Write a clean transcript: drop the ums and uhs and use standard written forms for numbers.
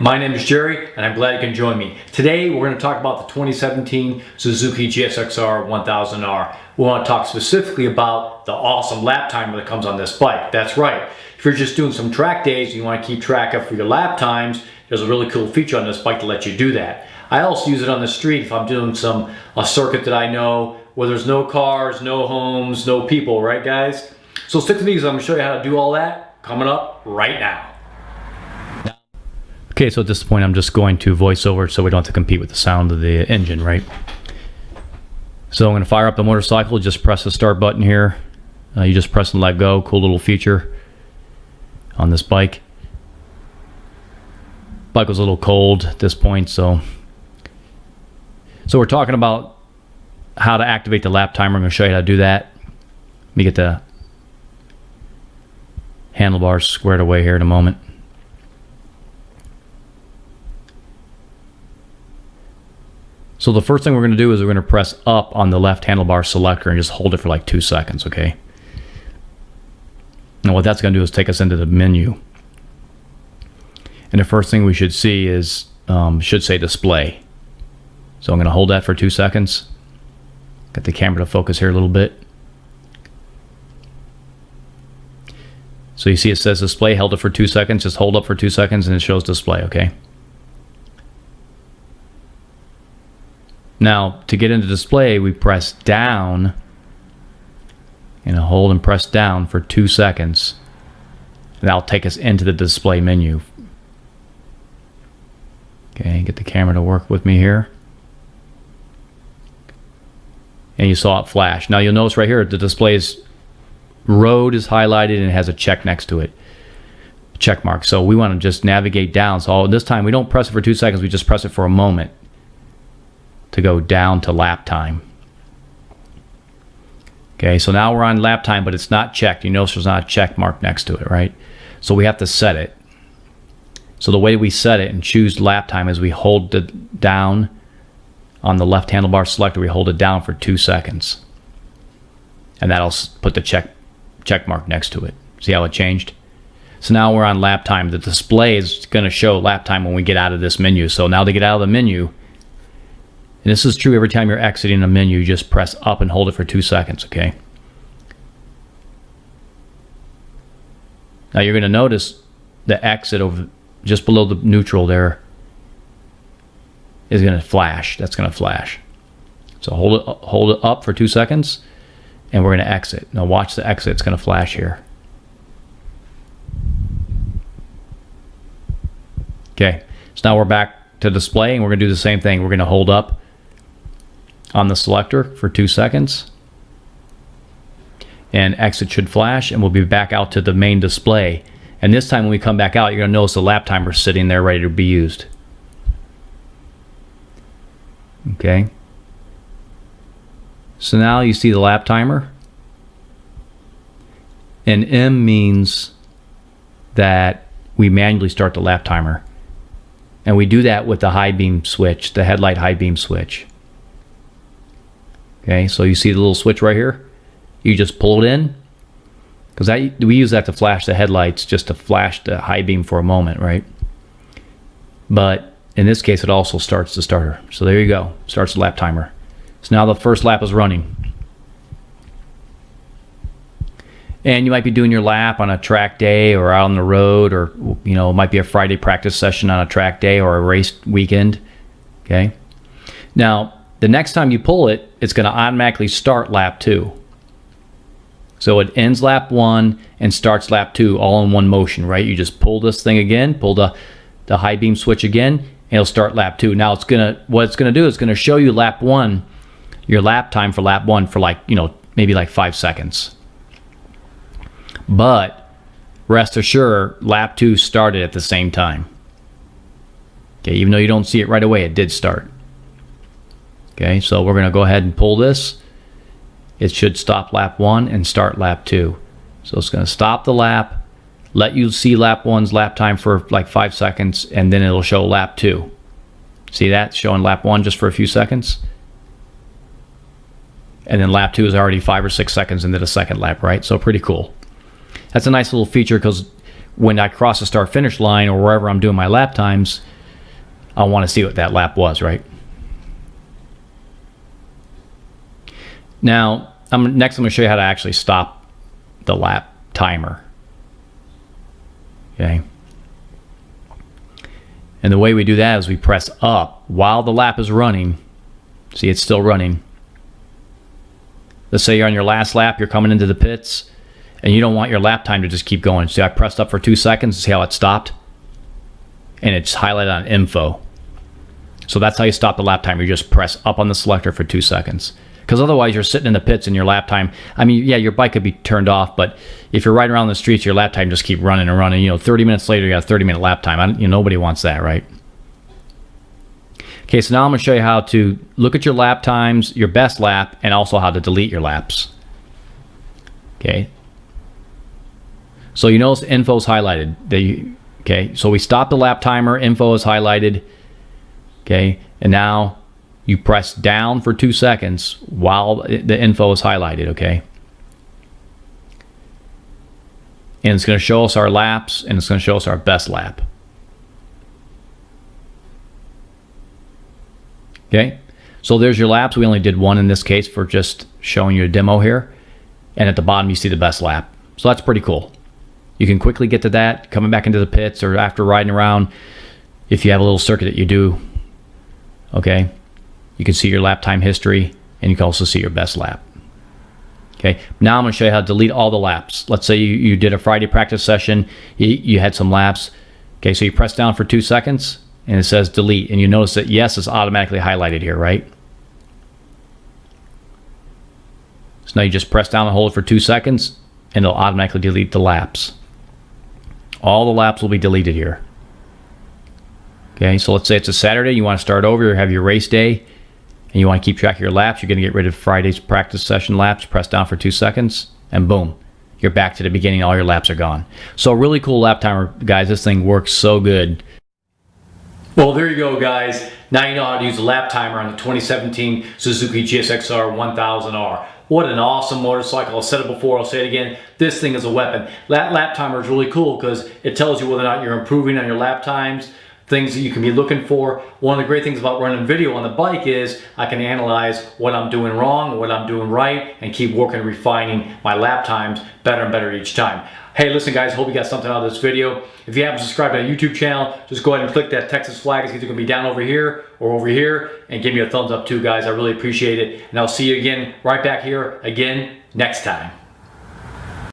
my name is Jerry and I'm glad you can join me. Today we're going to talk about the 2017 Suzuki GSX-R1000R. We want to talk specifically about the awesome lap timer that comes on this bike. That's right. If you're just doing some track days and you want to keep track of your lap times, there's a really cool feature on this bike to let you do that. I also use it on the street if I'm doing a circuit that I know where there's no cars, no homes, no people, right guys? So stick with me because I'm going to show you how to do all that coming up right now. Okay, so at this point I'm just going to voice over so we don't have to compete with the sound of the engine, right? So I'm going to fire up the motorcycle, just press the start button here. You just press and let go, cool little feature on this bike. Bike was a little cold at this point, so we're talking about how to activate the lap timer. I'm going to show you how to do that. Let me get the handlebars squared away here in a moment. So the first thing we're going to do is we're going to press up on the left handlebar selector and just hold it for like 2 seconds, okay? Now what that's going to do is take us into the menu. And the first thing we should see is, should say display. So I'm going to hold that for 2 seconds. Get the camera to focus here a little bit. So you see it says display, held it for 2 seconds, just hold up for 2 seconds and it shows display, okay? Now, to get into display, we press down, and hold and press down for 2 seconds. And that'll take us into the display menu. Okay, get the camera to work with me here. And you saw it flash. Now you'll notice right here, the display's road is highlighted and it has a check next to it. A check mark. So we want to just navigate down. So this time we don't press it for 2 seconds, we just press it for a moment to go down to lap time. Okay, so now we're on lap time, but it's not checked. You notice there's not a check mark next to it, right? So we have to set it. So the way we set it and choose lap time is we hold it down on the left handlebar selector. We hold it down for 2 seconds. And that'll put the check mark next to it. See how it changed? So now we're on lap time. The display is going to show lap time when we get out of this menu. So now to get out of the menu, and this is true every time you're exiting a menu, you just press up and hold it for 2 seconds, okay? Now you're going to notice the exit over just below the neutral there is going to flash. That's going to flash. So hold it up for 2 seconds and we're going to exit. Now watch the exit. It's going to flash here. Okay, so now we're back to display and we're going to do the same thing. We're going to hold up on the selector for 2 seconds and exit should flash and we'll be back out to the main display. And this time when we come back out, you're going to notice the lap timer sitting there ready to be used. Okay, so now you see the lap timer, and M means that we manually start the lap timer, and we do that with the high beam switch, the headlight high beam switch. Okay, so you see the little switch right here? You just pull it in, because we use that to flash the headlights, just to flash the high beam for a moment, right? But in this case, it also starts the starter. So there you go, starts the lap timer. So now the first lap is running. And you might be doing your lap on a track day or out on the road, or you know, it might be a Friday practice session on a track day or a race weekend. Okay. Now, the next time you pull it, it's going to automatically start lap 2. So it ends lap 1 and starts lap 2 all in one motion, right? You just pull this thing again, pull the high beam switch again, and it'll start lap 2. Now what it's going to do is going to show you lap 1, your lap time for lap 1 for like, you know, maybe like 5 seconds. But rest assured, lap 2 started at the same time. Okay, even though you don't see it right away, it did start. Okay, so we're going to go ahead and pull this. It should stop lap 1 and start lap 2. So it's going to stop the lap, let you see lap 1's lap time for like 5 seconds, and then it'll show lap 2. See that? Showing lap 1 just for a few seconds. And then lap 2 is already 5 or 6 seconds into the second lap, right? So pretty cool. That's a nice little feature because when I cross the start finish line or wherever I'm doing my lap times, I want to see what that lap was, right? Now, next I'm going to show you how to actually stop the lap timer. Okay. And the way we do that is we press up while the lap is running. See, it's still running. Let's say you're on your last lap, you're coming into the pits, and you don't want your lap time to just keep going. See, I pressed up for 2 seconds. See how it stopped? And it's highlighted on info. So that's how you stop the lap timer. You just press up on the selector for 2 seconds. Because otherwise you're sitting in the pits and your lap time, I mean, yeah, your bike could be turned off, but if you're riding around the streets, your lap time just keep running and running. You know, 30 minutes later, you got a 30-minute lap time. Nobody wants that, right? Okay, so now I'm going to show you how to look at your lap times, your best lap, and also how to delete your laps. Okay. So you notice info is highlighted. Okay, so we stop the lap timer, info is highlighted. Okay, and now you press down for 2 seconds while the info is highlighted, okay? And it's going to show us our laps, and it's going to show us our best lap. Okay, so there's your laps. We only did one in this case for just showing you a demo here. And at the bottom, you see the best lap. So that's pretty cool. You can quickly get to that, coming back into the pits or after riding around, if you have a little circuit that you do, okay? You can see your lap time history, and you can also see your best lap. Okay, now I'm going to show you how to delete all the laps. Let's say you did a Friday practice session, you had some laps. Okay, so you press down for 2 seconds, and it says delete, and you notice that yes is automatically highlighted here, right? So now you just press down and hold it for 2 seconds, and it'll automatically delete the laps. All the laps will be deleted here. Okay, so let's say it's a Saturday, you want to start over, you have your race day, and you want to keep track of your laps. You're going to get rid of Friday's practice session laps, press down for 2 seconds, and boom, you're back to the beginning. All your laps are gone. So really cool lap timer, guys. This thing works so good. Well, there you go, guys. Now you know how to use a lap timer on the 2017 Suzuki GSX-R1000R. What an awesome motorcycle. I've said it before, I'll say it again. This thing is a weapon. That lap timer is really cool because it tells you whether or not you're improving on your lap times, things that you can be looking for. One of the great things about running video on the bike is I can analyze what I'm doing wrong, what I'm doing right, and keep working, refining my lap times better and better each time. Hey, listen guys, hope you got something out of this video. If you haven't subscribed to our YouTube channel, just go ahead and click that Texas flag. It's either going to be down over here or over here, and give me a thumbs up too, guys. I really appreciate it. And I'll see you again right back here again next time.